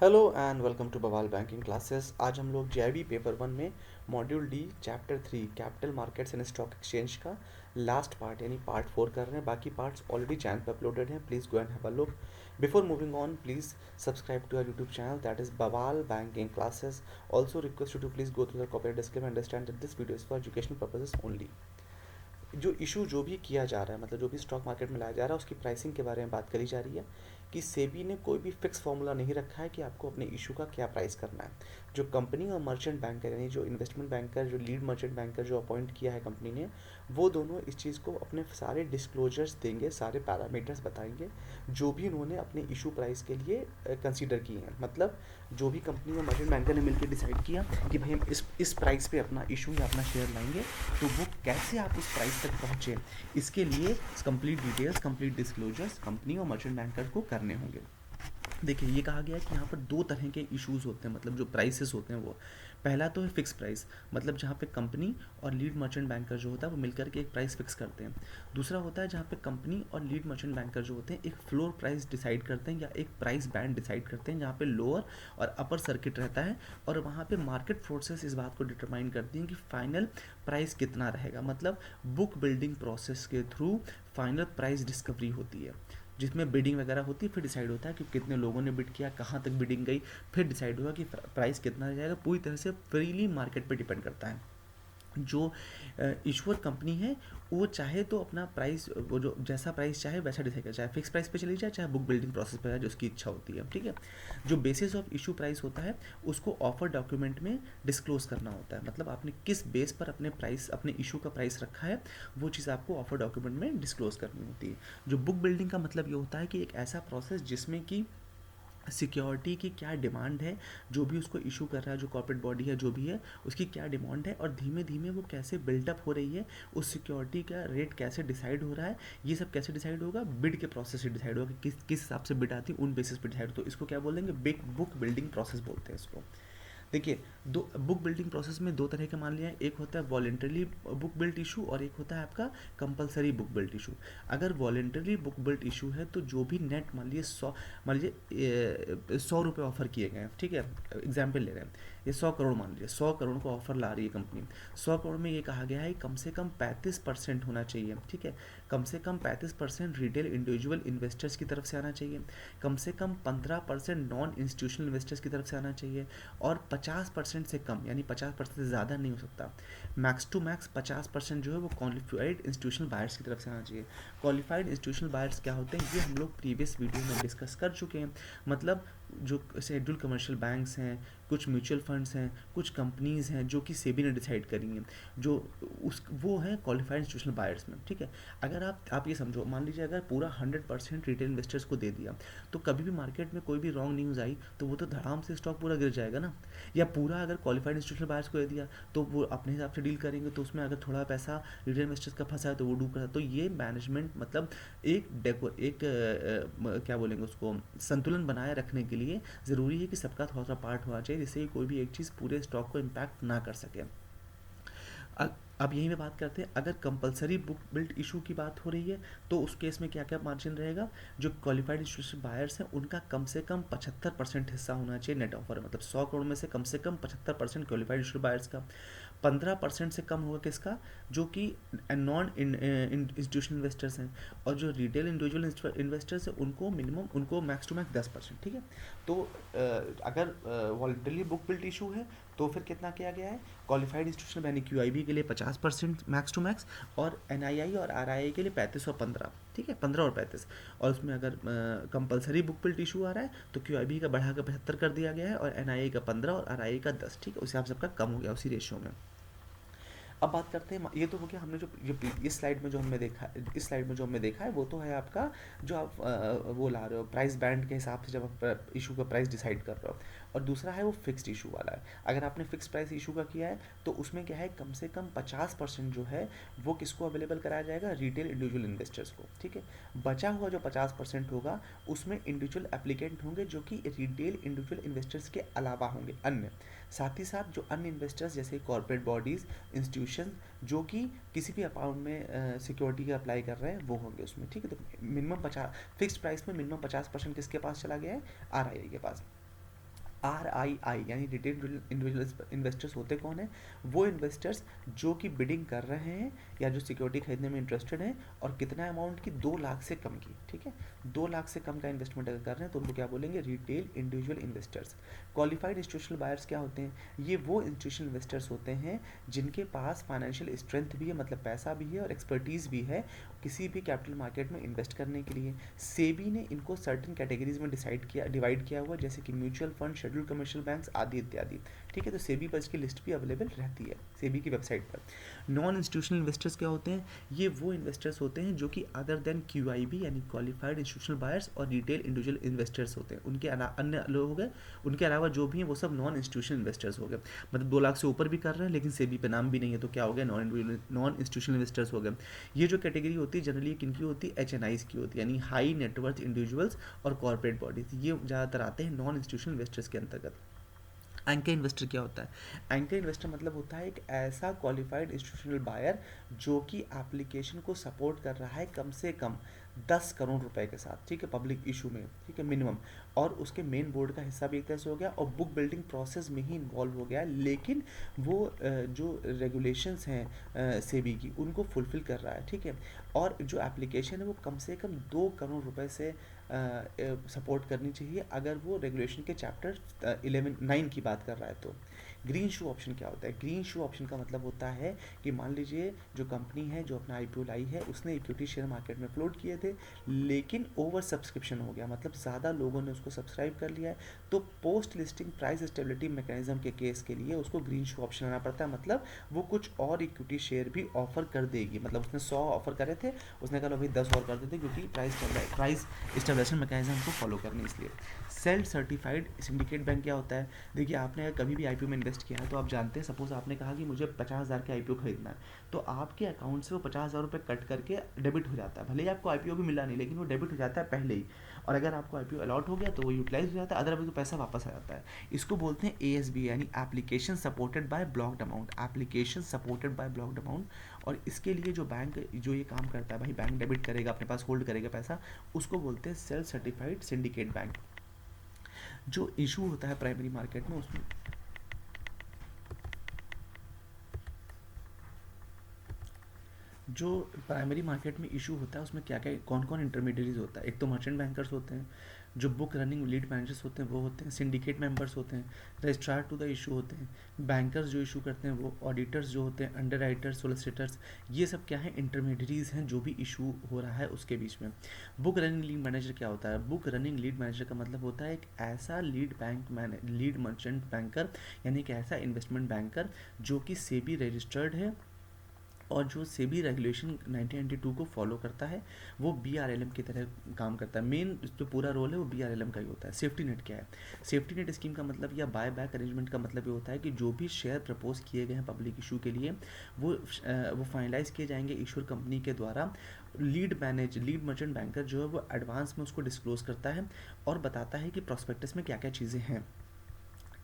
Hello and welcome to Bawal banking classes. आज हम लोग जेआईबी पेपर वन में module D chapter three capital markets and stock exchange का last part यानी part four कर रहे हैं। बाकी पार्ट्स ऑलरेडी चैनल पे अपलोडेड हैं, please go and have a look. Before moving on, please subscribe to our YouTube channel that is Bawal banking classes. Also request you to please go through the copyright disclaimer, understand that this video is for educational purposes only. जो issue जो भी किया जा रहा है, मतलब जो भी स्टॉक मार्केट में लाया जा रहा है, उसकी प्राइसिंग के बारे में बात करी जा रही है कि सेबी ने कोई भी फिक्स फार्मूला नहीं रखा है कि आपको अपने इशू का क्या प्राइस करना है। जो कंपनी और मर्चेंट बैंकर यानी जो इन्वेस्टमेंट बैंकर, जो लीड मर्चेंट बैंकर जो अपॉइंट किया है कंपनी ने, वो दोनों इस चीज़ को अपने सारे डिस्क्लोजर्स देंगे, सारे पैरामीटर्स बताएंगे जो भी उन्होंने अपने इशू प्राइस के लिए कंसीडर किए हैं। मतलब जो भी कंपनी और मर्चेंट बैंकर ने मिलकर डिसाइड किया कि भाई हम इस प्राइस पे अपना इशू या अपना शेयर लाएंगे, तो वो कैसे आप उस प्राइस तक पहुँचे, इसके लिए complete details, complete disclosures company और मर्चेंट बैंकर को करने होंगे। देखिए, ये कहा गया है कि यहाँ पर दो तरह के इश्यूज होते हैं, मतलब जो प्राइसेस होते हैं वो, पहला तो है फिक्स प्राइस, मतलब जहाँ पे कंपनी और लीड मर्चेंट बैंकर जो होता है वो मिलकर के एक प्राइस फिक्स करते हैं। दूसरा होता है जहाँ पे कंपनी और लीड मर्चेंट बैंकर जो होते हैं एक फ्लोर प्राइस डिसाइड करते हैं या एक प्राइस बैंड डिसाइड करते हैं, जहाँ पे लोअर और अपर सर्किट रहता है, और वहाँ पे मार्केट फोर्सेस इस बात को डिटरमाइन करती हैं कि फाइनल प्राइस कितना रहेगा। मतलब बुक बिल्डिंग प्रोसेस के थ्रू फाइनल प्राइस डिस्कवरी होती है, जिसमें बिडिंग वगैरह होती है, फिर डिसाइड होता है कि कितने लोगों ने बिड किया, कहाँ तक बिडिंग गई, फिर डिसाइड होगा कि प्राइस कितना जाएगा। पूरी तरह से फ्रीली मार्केट पे डिपेंड करता है। जो ईश्वर कंपनी है वो चाहे तो अपना प्राइस, वो जो जैसा प्राइस चाहे वैसा डिसाइड करे, चाहे फिक्स प्राइस पे चली जाए, चाहे बुक बिल्डिंग प्रोसेस पे जाए, जो उसकी इच्छा होती है। ठीक है। जो बेसिस ऑफ इशू प्राइस होता है उसको ऑफर डॉक्यूमेंट में डिस्क्लोज करना होता है। मतलब आपने किस बेस पर अपने प्राइस, अपने इशू का प्राइस रखा है, वो चीज़ आपको ऑफर डॉक्यूमेंट में डिस्क्लोज करनी होती है। जो बुक बिल्डिंग का मतलब ये होता है कि एक ऐसा प्रोसेस जिसमें कि सिक्योरिटी की क्या डिमांड है, जो भी उसको इशू कर रहा है, जो कॉर्पोरेट बॉडी है जो भी है, उसकी क्या डिमांड है और धीमे धीमे वो कैसे बिल्डअप हो रही है, उस सिक्योरिटी का रेट कैसे डिसाइड हो रहा है, ये सब कैसे डिसाइड होगा, बिड के प्रोसेस से डिसाइड होगा कि किस हिसाब से बिड आती है, उन बेसिस पे डिसाइड। तो इसको क्या बोलेंगे, बिग बुक बिल्डिंग प्रोसेस बोलते हैं इसको। देखिए, दो बुक बिल्डिंग प्रोसेस में दो तरह के मान लिया है, एक होता है वॉलेंटरी बुक बिल्ड इशू और एक होता है आपका कंपलसरी बुक बिल्ड इशू। अगर वॉलेंटरी बुक बिल्ड इशू है तो जो भी नेट मान लीजिए 100 रुपये ऑफर किए गए हैं, ठीक है, एग्जाम्पल ले रहे हैं, ये 100 करोड़ मान लीजिए, 100 करोड़ को ऑफर ला रही है कंपनी। 100 करोड़ में ये कहा गया है कम से कम 35% होना चाहिए, ठीक है, कम से कम 35% रिटेल इंडिविजुअल इन्वेस्टर्स की तरफ से आना चाहिए, कम से कम 15% नॉन इंस्टीट्यूशनल इन्वेस्टर्स की तरफ से आना चाहिए, और 50% से कम यानी 50% से ज़्यादा नहीं हो सकता, मैक्स टू मैक्स 50% जो है वो क्वालिफाइड इंस्टीट्यूशनल बायर्स की तरफ से आना चाहिए। क्वालिफाइड इंस्टीट्यूशनल बायर्स क्या होते हैं, ये हम लोग प्रीवियस वीडियो में डिस्कस कर चुके हैं। मतलब जो शेड्यूल कमर्शियल बैंक्स हैं, कुछ म्यूचुअल फंड्स हैं, कुछ कंपनीज़ हैं जो कि सेबी ने डिसाइड करी हैं, जो उस वो हैं क्वालिफाइड इंस्टीट्यूशनल बायर्स में। ठीक है। अगर आप ये समझो, मान लीजिए अगर पूरा 100% रिटेल इन्वेस्टर्स को दे दिया, तो कभी भी मार्केट में कोई भी रॉन्ग न्यूज़ आई तो वो तो धड़ाम से स्टॉक पूरा गिर जाएगा ना। या पूरा अगर क्वालिफाइड इंस्टीट्यूशनल बायर्स को दे दिया तो वो अपने हिसाब से डील करेंगे, तो उसमें अगर थोड़ा पैसा रिटेल इन्वेस्टर्स का फंसा है तो वो डूब कर, तो ये मैनेजमेंट मतलब क्या बोलेंगे उसको, संतुलन बनाए रखने के लिए ज़रूरी है कि सबका थोड़ा सा पार्ट होना चाहिए, जिससे कि कोई भी एक चीज़ पूरे स्टॉक को इम्पैक्ट ना कर सके। अब यहीं पे बात करते हैं, अगर कंपलसरी बुक बिल्ड इशू की बात हो रही है तो उस केस में क्या क्या मार्जिन रहेगा। जो क्वालिफाइड इंस्टीट्यूशनल बायर्स हैं उनका कम से कम 75% हिस्सा होना चाहिए नेट ऑफर में, मतलब 100 करोड़ में से कम से कम 75% क्वालिफाइड इंस्टीट्यूशनल बायर्स का। 15% से कम होगा किसका, जो कि नॉन इंस्टीट्यूशनल इन्वेस्टर्स हैं, और जो रिटेल इंडिविजुअल इन्वेस्टर्स हैं उनको मिनिमम, उनको मैक्स टू मैक्स 10%। ठीक है। तो अगर वॉलंटरी बुक बिल्ड इशू है तो फिर कितना किया गया है, क्वालिफाइड इंस्टीट्यूशनल यानी क्यूआईबी के लिए 50% मैक्स टू मैक्स, और एनआईआई और आरआईआई के लिए 35 और 15। ठीक है, 15 और 35। और उसमें अगर कंपलसरी बुक बिल्ड इशू आ रहा है तो क्यूआईबी का बढ़ा कर 75 कर दिया गया है, और एनआईआई का 15 और आरआईआई का 10। ठीक है, उस हिसाब से सबका कम हो गया उसी रेशियो में। अब बात करते हैं, ये तो हो गया हमने जो इस स्लाइड में जो हमने देखा, इस स्लाइड में जो हमने देखा है वो तो है आपका, जो आप वो ला रहे हो प्राइस बैंड के हिसाब से, जब आप इशू का प्राइस डिसाइड कर रहे हो। और दूसरा है वो फिक्स्ड इशू वाला है। अगर आपने फिक्स प्राइस इशू का किया है तो उसमें क्या है, कम से कम 50% जो है वो किसको अवेलेबल कराया जाएगा, रिटेल इंडिविजुअल इन्वेस्टर्स को। ठीक है। बचा हुआ जो 50% होगा उसमें इंडिविजुअल एप्लीकेंट होंगे, जो कि रिटेल इंडिविजुअल इन्वेस्टर्स के अलावा होंगे अन्य। साथ ही साथ जो अन्य इन्वेस्टर्स जैसे कॉर्पोरेट बॉडीज़, इंस्टीट्यूशन, जो कि किसी भी अकाउंट में सिक्योरिटी का अप्लाई कर रहे हैं, वो होंगे उसमें। ठीक है। तो मिनिमम 50, फिक्स्ड प्राइस में मिनिमम 50% किसके पास चला गया है, आरआईआई के पास। RII यानी रिटेल इंडिविजुअल इन्वेस्टर्स होते कौन है? वो इन्वेस्टर्स जो कि बिडिंग कर रहे हैं या जो सिक्योरिटी खरीदने में इंटरेस्टेड हैं और कितना अमाउंट की, 2 लाख से कम की, ठीक है, 2 लाख से कम का इन्वेस्टमेंट अगर कर रहे हैं तो उनको क्या बोलेंगे? Retail individual investors. Qualified institutional buyers क्या होते हैं? ये वो इंस्टीट्यूशनल इन्वेस्टर्स होते हैं जिनके पास फाइनेंशियल स्ट्रेंथ भी है, मतलब पैसा भी है और एक्सपर्टीज़ भी है किसी भी कैपिटल मार्केट में इन्वेस्ट करने के लिए। सेबी ने इनको सर्टेन कैटेगरीज में डिवाइड किया हुआ, जैसे कि mutual fund, schedule commercial banks आदि इत्यादि, ठीक है। तो सेबी पर इसकी लिस्ट भी अवेलेबल रहती है सेबी की वेबसाइट पर। नॉन इंस्टीट्यूशनल इन्वेस्टर्स क्या होते हैं? ये वो इन्वेस्टर्स होते हैं जो कि अदर देन QIB यानी क्वालिफाइड इंस्टीट्यूशनल बायर्स और रिटेल इंडिविजुअल इन्वेस्टर्स होते हैं, उनके अन्य लोग हो गए, उनके अलावा जो भी हैं वो सब नॉन इंस्टीट्यूशनल इन्वेस्टर्स हो गए, मतलब 2 लाख से ऊपर भी कर रहे हैं लेकिन सेबी पे नाम भी नहीं है, तो क्या हो गया? नॉन इंस्टीट्यूशनल इन्वेस्टर्स हो गए। ये जो कैटेगरी होती है जनरली किनकी होती है? HNIs की होती है, यानी हाई नेटवर्थ इंडिविजुअल्स और कॉर्पोरेट बॉडीज, ये ज़्यादातर आते हैं नॉन इंस्टीट्यूशनल इन्वेस्टर्स के अंतर्गत। एंकर इन्वेस्टर क्या होता है? एंकर इन्वेस्टर मतलब होता है एक ऐसा क्वालिफाइड इंस्टीट्यूशनल बायर जो कि एप्लीकेशन को सपोर्ट कर रहा है कम से कम 10 करोड़ रुपए के साथ, ठीक है, पब्लिक इशू में, ठीक है, मिनिमम, और उसके मेन बोर्ड का हिस्सा भी एक तरह से हो गया और बुक बिल्डिंग प्रोसेस में ही इन्वॉल्व हो गया है, लेकिन वो जो रेगुलेशंस हैं सेबी की उनको फुलफिल कर रहा है, ठीक है, और जो एप्लीकेशन है वो कम से कम 2 करोड़ रुपए से सपोर्ट करनी चाहिए अगर वो रेगुलेशन के चैप्टर 9 की बात कर रहा है तो। ग्रीन शू ऑप्शन क्या होता है? ग्रीन शू ऑप्शन का मतलब होता है कि मान लीजिए जो कंपनी है जो अपना IPO लाई है उसने इक्विटी शेयर मार्केट में फ्लोट किए थे, लेकिन ओवर सब्सक्रिप्शन हो गया, मतलब ज़्यादा लोगों ने उसको सब्सक्राइब कर लिया है, तो post listing price stability mechanism के केस के लिए उसको ग्रीन शू ऑप्शन आना पड़ता है, मतलब वो कुछ और इक्विटी शेयर भी ऑफर कर देगी, मतलब उसने 100 ऑफर करे थे, उसने कहा भाई 10 और कर देते क्योंकि प्राइस स्टेबलाइजेशन मैकेनिज्म को फॉलो करने इसलिए। सेल्फ सर्टिफाइड सिंडिकेट बैंक क्या होता है? देखिए आपने कभी भी IPO में इन्वेस्ट किया है तो आप जानते हैं, सपोज आपने कहा कि मुझे 50,000 के IPO खरीदना है, तो आपके अकाउंट से वो 50,000 रुपये कट करके डेबिट हो जाता है, भले ही आपको IPO भी मिला नहीं लेकिन वो डेबिट हो जाता है पहले ही, और अगर आपको IPO अलॉट हो गया तो वो यूटिलाइज हो जाता है, अदरवाइज तो पैसा वापस आ जाता है। इसको बोलते हैं ASB यानी application supported by blocked amount, application supported by blocked amount. और इसके लिए जो बैंक जो ये काम करता है, भाई बैंक डेबिट करेगा, अपने पास होल्ड करेगा पैसा, उसको बोलते हैं सेल्फ सर्टिफाइड सिंडिकेट बैंक। जो इशू होता है प्राइमरी मार्केट में उसमें जो प्राइमरी मार्केट में इशू होता है उसमें क्या क्या कौन कौन इंटरमीडियरीज होता है? एक तो मर्चेंट बैंकर्स होते हैं, जो बुक रनिंग लीड मैनेजर्स होते हैं वो होते हैं, सिंडिकेट मेंबर्स होते हैं, रजिस्ट्रार टू द इशू होते हैं, बैंकर्स जो इशू करते हैं वो, ऑडिटर्स जो होते हैं, अंडर राइटर्स, सोलिसिटर्स, ये सब क्या है? इंटरमीडियरीज हैं जो भी इशू हो रहा है उसके बीच में। बुक रनिंग लीड मैनेजर क्या होता है? बुक रनिंग लीड मैनेजर का मतलब होता है एक ऐसा लीड मर्चेंट बैंकर यानी एक ऐसा इन्वेस्टमेंट बैंकर जो कि सेबी रजिस्टर्ड है और जो सेबी रेगुलेशन 1992 को फॉलो करता है, वो BRLM की तरह काम करता है। मेन जो पूरा रोल है वो BRLM का ही होता है। सेफ्टी नेट क्या है? सेफ्टी नेट स्कीम का मतलब या बाय बैक अरेंजमेंट का मतलब ये होता है कि जो भी शेयर प्रपोज किए गए हैं पब्लिक इशू के लिए वो फाइनलाइज किए जाएंगे इशूर कंपनी के द्वारा। लीड मर्चेंट बैंकर जो है वो एडवांस में उसको डिस्क्लोज करता है और बताता है कि प्रॉस्पेक्टस में क्या क्या चीज़ें हैं।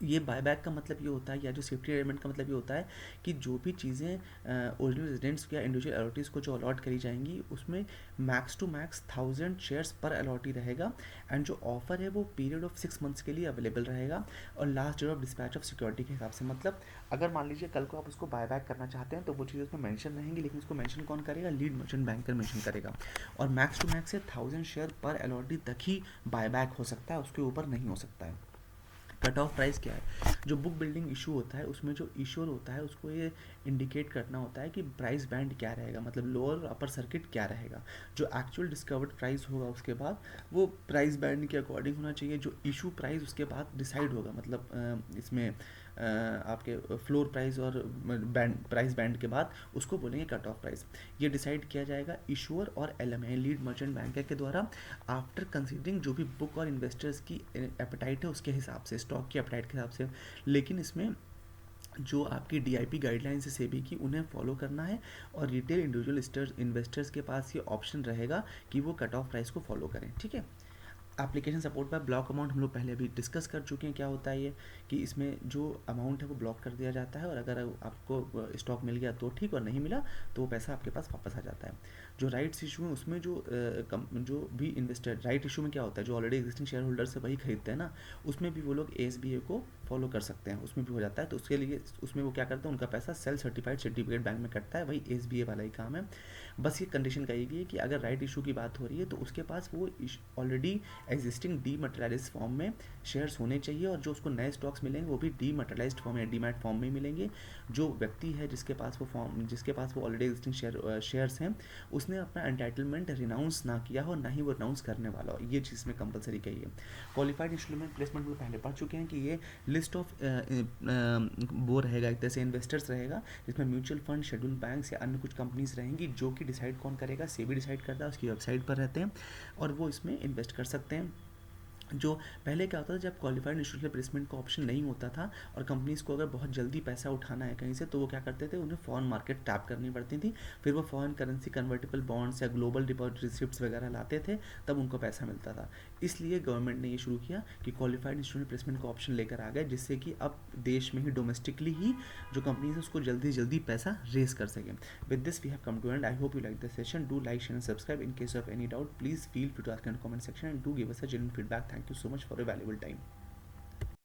ये बायबैक का मतलब ये होता है, या जो सेफ्टी एलिमेंट का मतलब ये होता है कि जो भी चीज़ें ओरिजिनल रेजिडेंट्स या इंडिविजुअल अलॉटीज़ को जो अलॉट करी जाएंगी उसमें मैक्स टू मैक्स 1000 शेयर्स पर अलॉटी रहेगा, एंड जो ऑफर है वो पीरियड ऑफ 6 मंथ्स के लिए अवेलेबल रहेगा और last date of dispatch of security के हिसाब से। मतलब अगर मान लीजिए कल को आप उसको बायबैक करना चाहते हैं तो वो चीज़ उसमें मेंशन रहेंगी, लेकिन उसको मेंशन कौन करेगा? लीड मर्चेंट बैंकर मेंशन करेगा। और मैक्स टू मैक्स से 1000 शेयर पर अलॉटी तक ही बायबैक हो सकता है, उसके ऊपर नहीं हो सकता है। कट ऑफ प्राइस क्या है? जो बुक बिल्डिंग इशू होता है उसमें जो इशूर होता है उसको ये इंडिकेट करना होता है कि प्राइस बैंड क्या रहेगा, मतलब लोअर और अपर सर्किट क्या रहेगा। जो एक्चुअल डिस्कवर्ड प्राइस होगा उसके बाद वो प्राइस बैंड के अकॉर्डिंग होना चाहिए। जो इशू प्राइस उसके बाद डिसाइड होगा, मतलब इसमें आपके फ्लोर प्राइस और प्राइस बैंड के बाद उसको बोलेंगे कट ऑफ प्राइस। ये डिसाइड किया जाएगा इशूअर और LMA लीड मर्चेंट बैंकर के द्वारा आफ्टर कंसीडरिंग जो भी बुक और इन्वेस्टर्स की एपेटाइट है उसके हिसाब से, स्टॉक की एपेटाइट के हिसाब से। लेकिन इसमें जो आपकी DIP गाइडलाइंस है सेबी की उन्हें फॉलो करना है और रिटेल इंडिविजुअल इन्वेस्टर्स के पास ये ऑप्शन रहेगा कि वो कट ऑफ प्राइस को फॉलो करें, ठीक है। एप्लीकेशन सपोर्ट पर ब्लॉक अमाउंट हम लोग पहले अभी डिस्कस कर चुके हैं क्या होता है ये, कि इसमें जो अमाउंट है वो ब्लॉक कर दिया जाता है, और अगर आपको स्टॉक मिल गया तो ठीक, और नहीं मिला तो वो पैसा आपके पास वापस आ जाता है। जो राइट्स इशू है उसमें जो भी इन्वेस्टर, राइट इशू में क्या होता है, जो ऑलरेडी एग्जिस्टिंग शेयर होल्डर से वही खरीदते हैं ना, उसमें भी वो लोग ASBA को फॉलो कर सकते हैं, उसमें भी हो जाता है। तो उसके लिए उसमें वो क्या करते हैं, उनका पैसा सेल सर्टिफाइड सर्टिफिकेट बैंक में कटता है, वही SBA वाला ही काम है। बस ये कंडीशन कही है कि अगर राइट इशू की बात हो रही है तो उसके पास वो ऑलरेडी एग्जिस्टिंग डीमटेरियलाइज्ड फॉर्म में शेयर्स होने चाहिए, और जो उसको नए स्टॉक्स मिलेंगे वो भी डीमटेरियलाइज्ड फॉर्म या डीमैट फॉर्म में मिलेंगे। जो व्यक्ति है जिसके पास वो ऑलरेडी एग्जिस्टिंग शेयर्स हैं, उसने अपना एंटाइटलमेंट रिनाउंस ना किया हो, ना ही वो रिनाउंस करने वाला हो, ये चीज़ में कंपलसरी कही है। क्वालिफाइड इंस्ट्रूमेंट प्लेसमेंट में पहले पढ़ चुके हैं कि ये लिस्ट ऑफ वो रहेगा, एक तरह से इन्वेस्टर्स रहेगा, जिसमें म्यूचुअल फंड, शेड्यूल बैंक्स या अन्य कुछ कंपनीज रहेंगी, जो कि डिसाइड कौन करेगा, सेबी डिसाइड करता है, उसकी वेबसाइट पर रहते हैं, और वो इसमें इन्वेस्ट कर सकते हैं। जो पहले क्या होता था, जब क्वालिफाइड इंस्टीट्यूशनल प्लेसमेंट का ऑप्शन नहीं होता था और कंपनीज़ को अगर बहुत जल्दी पैसा उठाना है कहीं से, तो वो क्या करते थे, उन्हें फॉरेन मार्केट टैप करनी पड़ती थी, फिर वो फॉरेन करेंसी कन्वर्टेबल बॉन्ड्स या ग्लोबल डिपॉजिट रिसिप्ट्स वगैरह लाते थे, तब उनको पैसा मिलता था। इसलिए गवर्नमेंट ने ये शुरू किया कि क्वालिफाइड इंस्टीट्यूशनल प्लेसमेंट का ऑप्शन लेकर आ गए, जिससे कि अब देश में ही डोमेस्टिकली ही जो कंपनीज है उसको जल्दी से जल्दी पैसा रेज कर सकें। With this we have come to end. I hope you like this session. Do like, share and subscribe. In case of any doubt, please feel free to ask in the comment section and do give us a genuine feedback. Thank you so much for your valuable time.